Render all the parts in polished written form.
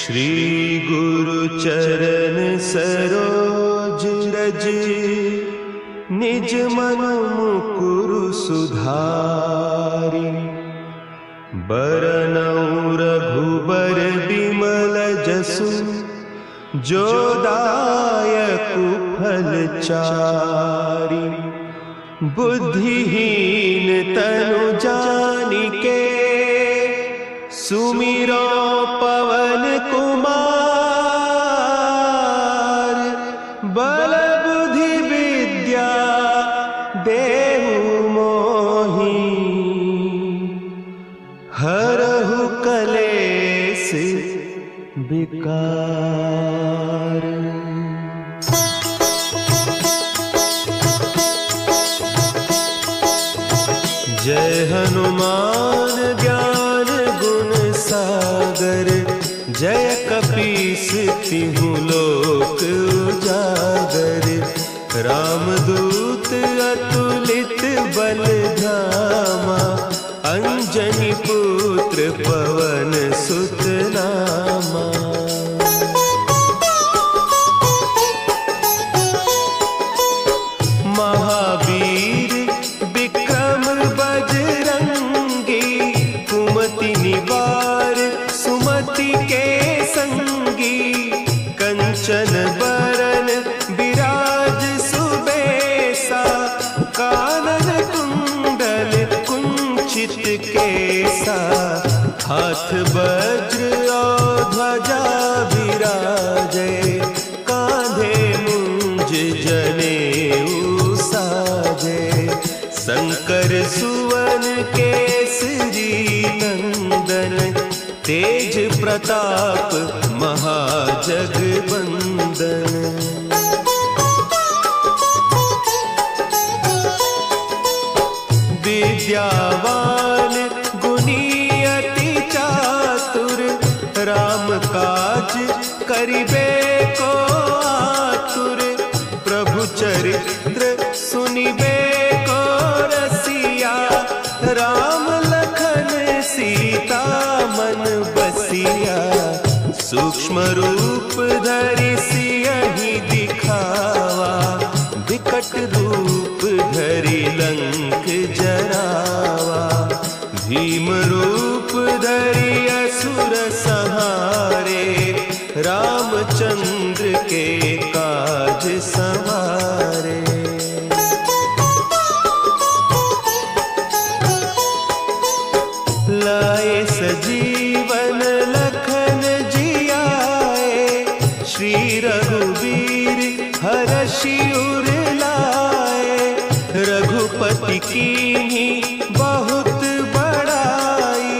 श्री गुरु चरण सरोज रज, निज मन मुकुरु सुधारि। बरनउँ रघुबर बिमल जसु, जो दायकु फल चारि। बुद्धिहीन तनु जानिके, सुमिरो पवन कुमार। बल बुद्धि विद्या देहु मोहि, हरहु कलेस विकार। जय हनुमान ज्ञान गुण सागर, जय कपीस तिहु लोक उजागर। रामदूत अतुलित बल धामा, अंजनी पुत्र पवन सुत नामा। महावीर विक्रम बजरंगी, कुमति निवार सुमति के संगी। कंचन बरन विराज सुबेसा, कानन कुंडल कुंचित केसा। हाथ वज्र और ध्वजा विराजे, कांधे मुंज जनेऊ साजे। शंकर सुवन केसरी नंदन, तेज प्रताप महाजगवंदन। विद्यावान गुणी अति चातुर, राम काज करिबे को आतुर। प्रभु चरित्र सुनिबे को रसिया, राम लखन सीता मन बसिया। सूक्ष्म रूप धरि सियहि दिखावा, विकट रूप धरि लंक जरावा। भीम रूप धरि असुर संहारे, रामचंद्र के काज सवारे। लाए सजीवन लखन जियाए, श्री रघुवीर हरषि उर लाए। रघुपति कीन्ही बहुत बड़ाई,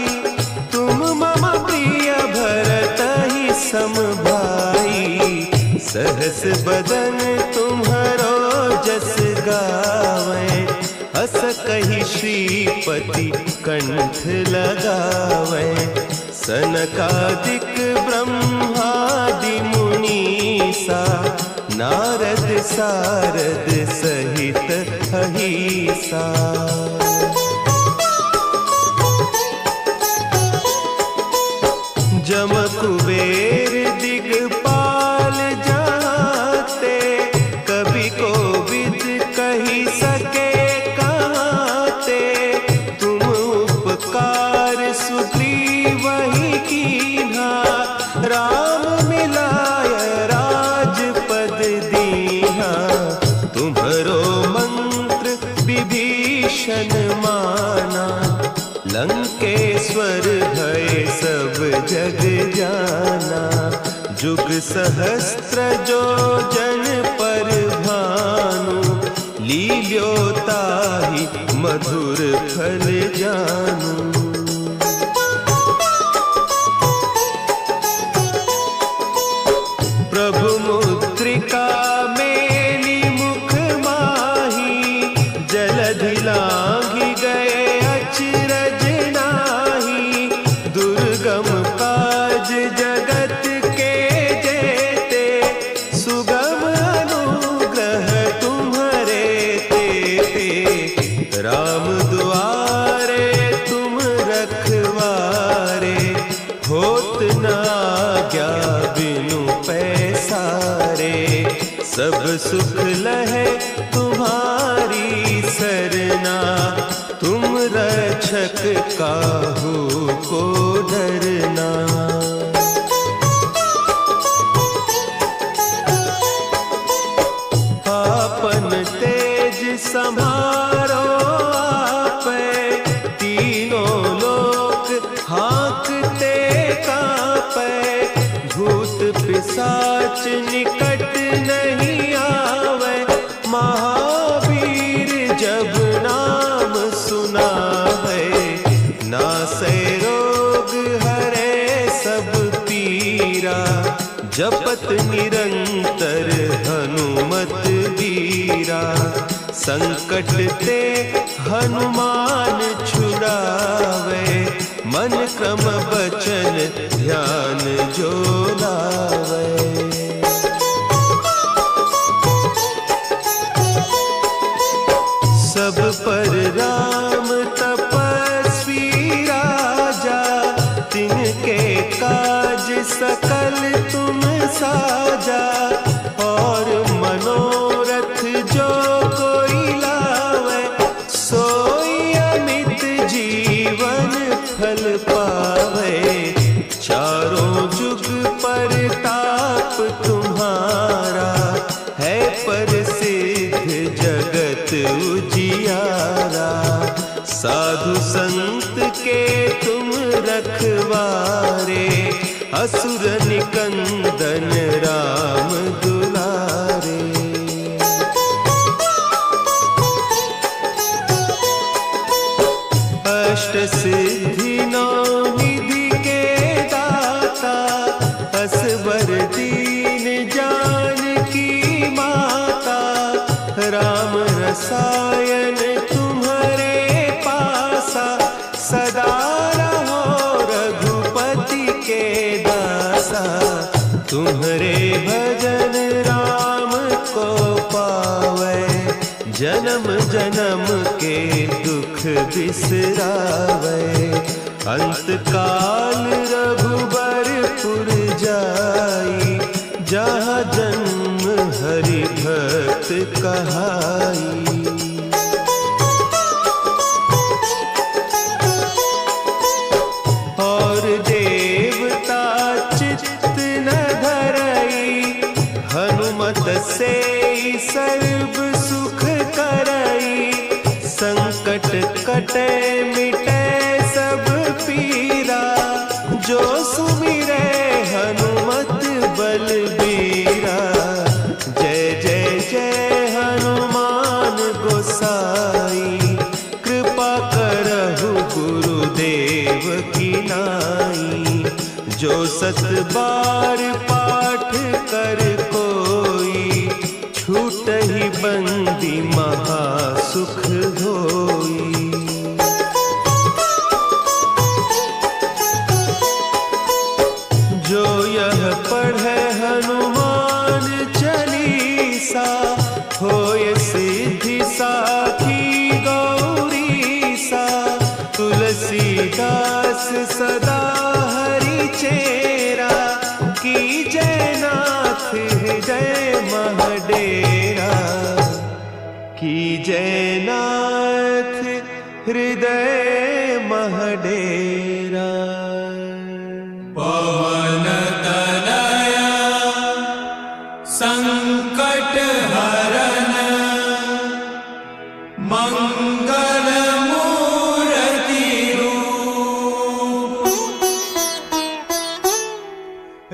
तुम मम प्रिय भरतहि सम भाई। सहस बदन तुम्हरो जस गावें, हस कहि श्रीपति कंठ लगावें। सनकादिक ब्रह्मादि मुनीसा, नारद सारद सहित अहीसा। जम कुबेर दिगपाल जाते, कवि कोविद कहि सके कहते। तुम उपकार सुग्रीवहि कीन्हा, राम मिलाय राजपद दीन्हा। तुम्हरो मंत्र विभीषण माना, लंकेश्वर भय सब जग जाना। जुग सहस्त्र जो जन पर भानु, लील्योताहि मधुर फल जानू। प्रभु मुद्रिका मेली मुख माही, जलधि लांघि गए अचरज नाही। दुर्गम काज जगत के जेते, सुगम अनुग्रह तुम्हरे तेते। राम दुआरे तुम रखवारे, होत न आज्ञा सब सुख लहे तुम्हारी सरना, तुम रक्षक काहू को डरना। आपन तेज संभारो आपे, तीनों लोक हाँकते कांपे। भूत पिशाच निकट नहीं आवे, महावीर जब नाम सुनावे। नासै रोग हरे सब पीरा, जपत निरंतर हनुमत बीरा। संकट ते हनुमान छुड़ावे, मन क्रम बचन ध्यान जो लावे। सब पर राम तपस्वी राजा, तिनके काज सकल तुम साजा। और मनोरथ जो कोई लावे, सोई अमित जीवन फल पावे। चारों जुग परताप तुम्हारा, है प्रसिद्ध जगत उजियारा। साधु संत के तुम रखवारे, असुर निकंदन राम दुलारे। अष्ट सिद्धि नौ निधि के दाता, असवर दीन जानकी माता। राम रसायन तुम्हारे पासा, सदा रहो रघुपति के दासा। तुम्हारे भजन राम को पावे, जन्म जन्म के दुख बिसरावे। अंत काल रघुबरपुर जाई, जहाँ जन्म हरि भक्त कहाई। और देवता चित्त न धरई, हनुमत से सर्व सुख करई। संकट कटे मिटे सब पीरा, जो सुमिरे हनुमत बलबीरा। जय जय जय हनुमान गोसाई, कृपा करहु गुरुदेव की नाई। जो सत बार पाठ कर कोई, छूटहि बंदी महासुख होई। जो यह पढ़े हनुमान चालीसा, होय सिद्धि साखी गौरीसा। तुलसीदास सदा हरि चेरा, की जयनाथ हृदय महडेरा। की जयनाथ हृदय महडेरा। पवन तनया संकट हरन, मंगल मूर्ति रूप।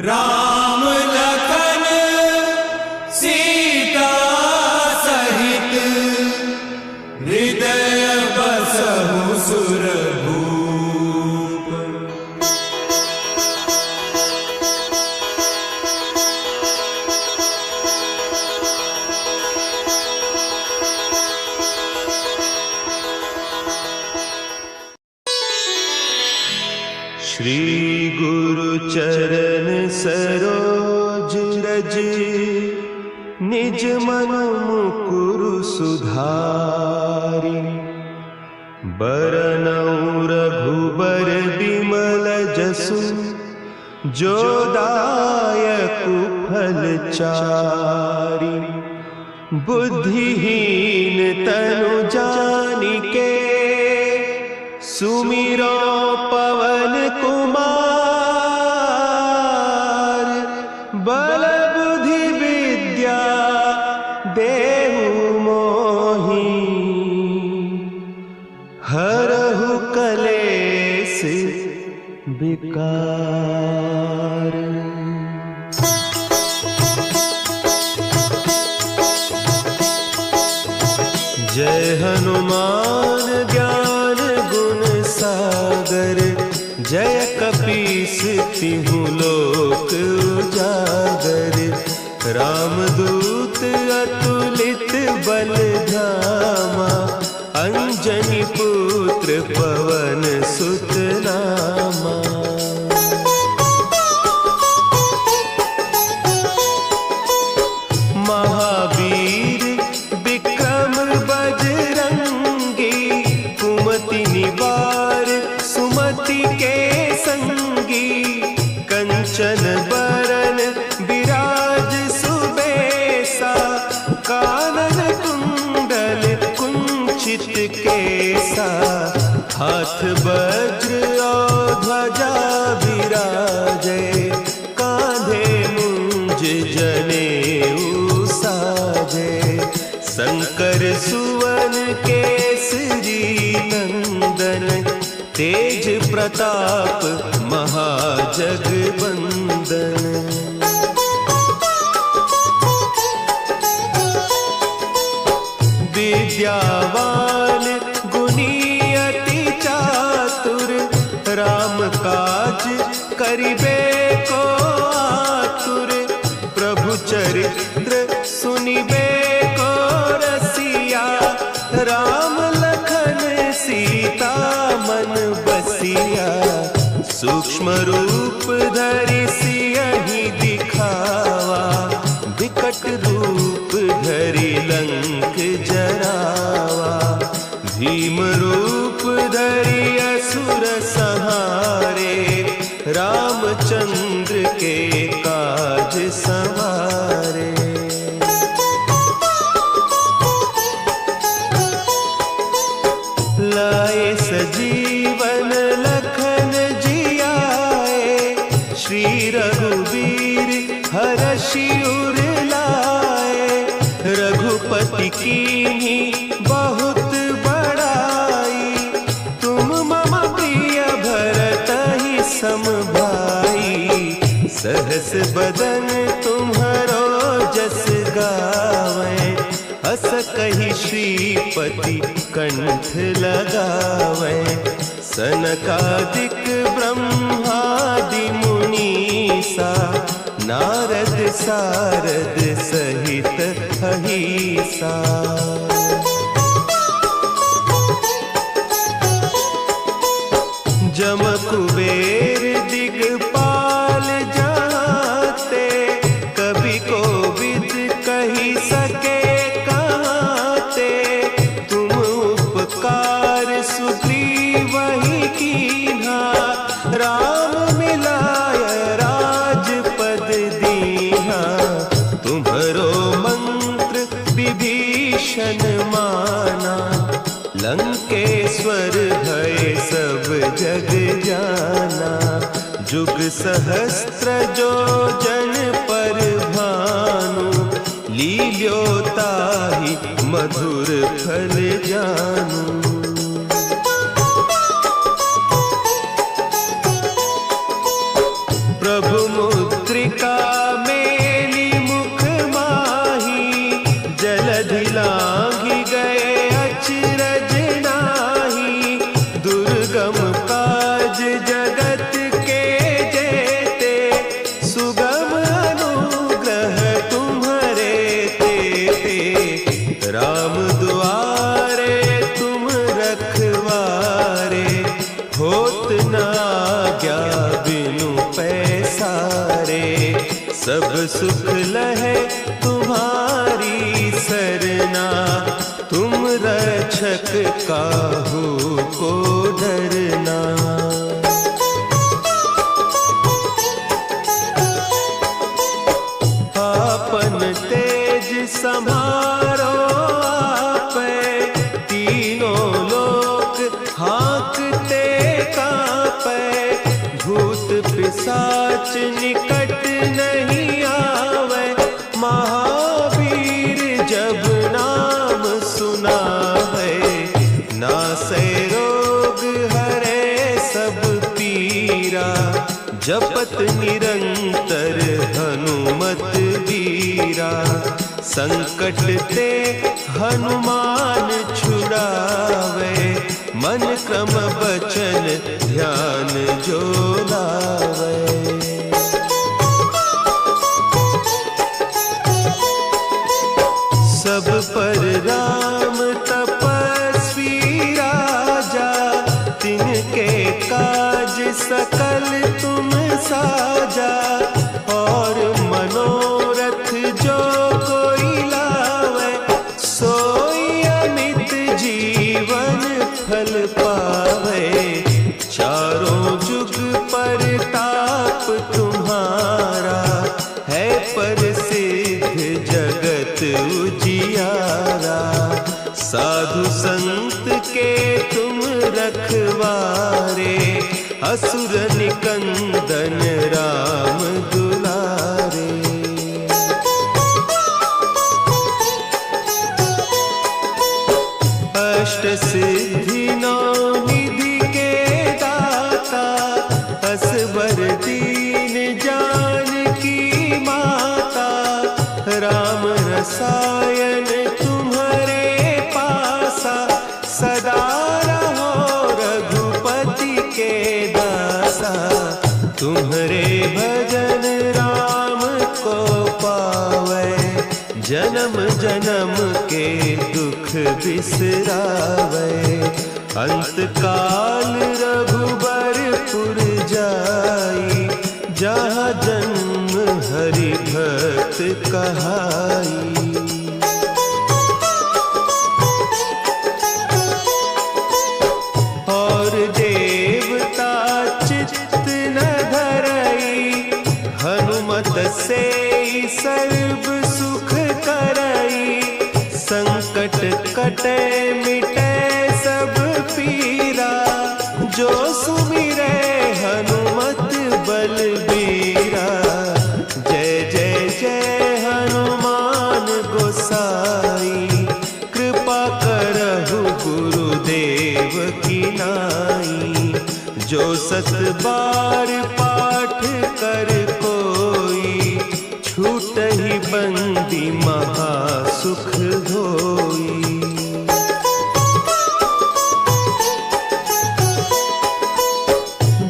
राम लखन सीता सहित, हृदय बसहु सुरभूप। श्री गुरु चरण सरोज रज, निज मन मुकुरु सुधारि। बरनउँ रघुबर बिमल जसु, जो दायक फलचारी। बुद्धिहीन तनु जानिके सुमिरो पवन कुमार। बल बुद्धि विद्या देहु मोहि हरहु कलेस विकार। जय हनुमान ज्ञान गुण सागर। जय कपीस तिहु लोक उजागर। रामदूत अतुलित बल धामा। अंजनी पुत्र पवन सुत नामा। महावीर विक्रम बजरंगी। कुमति निवार सुमति के संगी। कंचन बरन विराज सुबेसा। कानन कुंडल कुंचित केसा। हाथ वज्र और ध्वजा विराजे। कांधे मुंज जनेऊ साजे। शंकर सुवन केसरी नंदन। तेज प्रताप महाजगवंदन। विद्यावान गुणी अति चातुर। राम काज करिबे को आतुर। प्रभु चरित्र सुनिबे को रसिया। राम लखन सीता मन बसिया। सूक्ष्म रूप धरि सियहि दिखावा। विकट रूप धरि लंक जरावा। भीम रूप धरि असुर संहारे। रामचंद्र के काज संवारे। लाए सजीवन लखन जियाए। श्री रघुवीर हरषि उर लाए। रघुपति कीन्ही बहुत बड़ाई। तुम मम प्रिय भरतहि सम भाई। सहस बदन तुम्हरो जस गावें। हस कहि श्रीपति कंठ लगावें। सनकादिक ब्रह्मादि मुनीसा। नारद सारद सहित अहीसा। जम कुबेर दिगपाल जाते। कवि कोविद कहि सके कहते। तुम उपकार सुग्रीवहि कीन्हा। राम मिलाय राजपद दीन्हा। तुम्हरो मंत्र विभीषण माना। लंकेश्वर भय सब जग जाना। जुग सहस्त्र जो जन पर भानु। लील्योताहि मधुर फल जानू। प्रभु मुद्रिका मेली मुख माही। जलधि लांघि गए अचरज नाही। दुर्गम काज जगत के जेते। सुगम अनुग्रह तुम्हरे तेते। राम दुआरे तुम रखवारे। होत न आज्ञा बिनु पैसारे। सब सुख लहे तुम्हारी सरना। तुम रक्षक काहू को डरना। पिशाच निकट नहीं आवे, महावीर जब नाम सुनावे, नासै रोग हरे सब पीरा, जपत निरंतर हनुमत वीरा, संकट ते हनुमान छुड़ावे, मन क्रम बचन ध्यान जो लावे। सब पर राम तपस्वी राजा, तिनके काज सकल तुम साजा, और मनोरथ जो कोई लावे, सोई अमित जीवन फल पावे, चारों जुग परताप तुम्हारा, है प्रसिद्ध जगत उजियारा, साधु संत के तुम रखवारे, असुर निकंदन राम दुलारे। अष्ट सिद्धि नौ निधि के दाता, असवर दीन जानकी माता, राम रसायन तुम्हारे पासा, सदा रहो रघुपति के दासा, तुम्हारे भजन राम को पावे, जन्म जन्म के दुख बिसरावे, अंत काल रघुबरपुर जाई, जहाँ जन्म हरि भक्त कहाई। और देवता चित्त न धरई, हनुमत से सर्व सुख करई, संकट कटे मिटे सब पीरा, जो सुमिरे हनुमत बलबीरा, जय जय जय हनुमान गोसाई, कृपा करहु गुरुदेव की नाई, जो सत बार पाठ कर कोई, छूटहि बंदी महा सुख होई।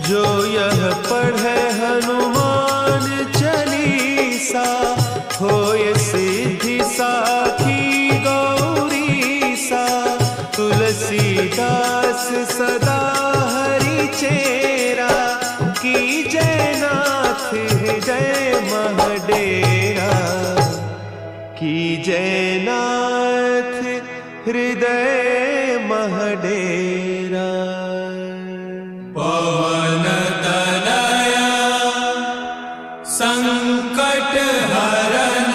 जो यह पढ़े हनुमान चालीसा, होय सिद्धि साखी गौरीसा, तुलसीदास सदा हरि चेरा, की जयनाथ हृदय महडेरा, की जयनाथ हृदय महडेरा। पवन तनया संकट हरन,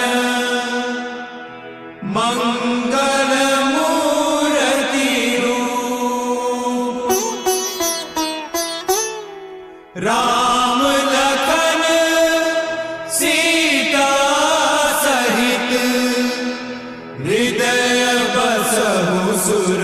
मंगल मूर्ति रूप, राम लखन सीता सहित, हृदय बसहु सुर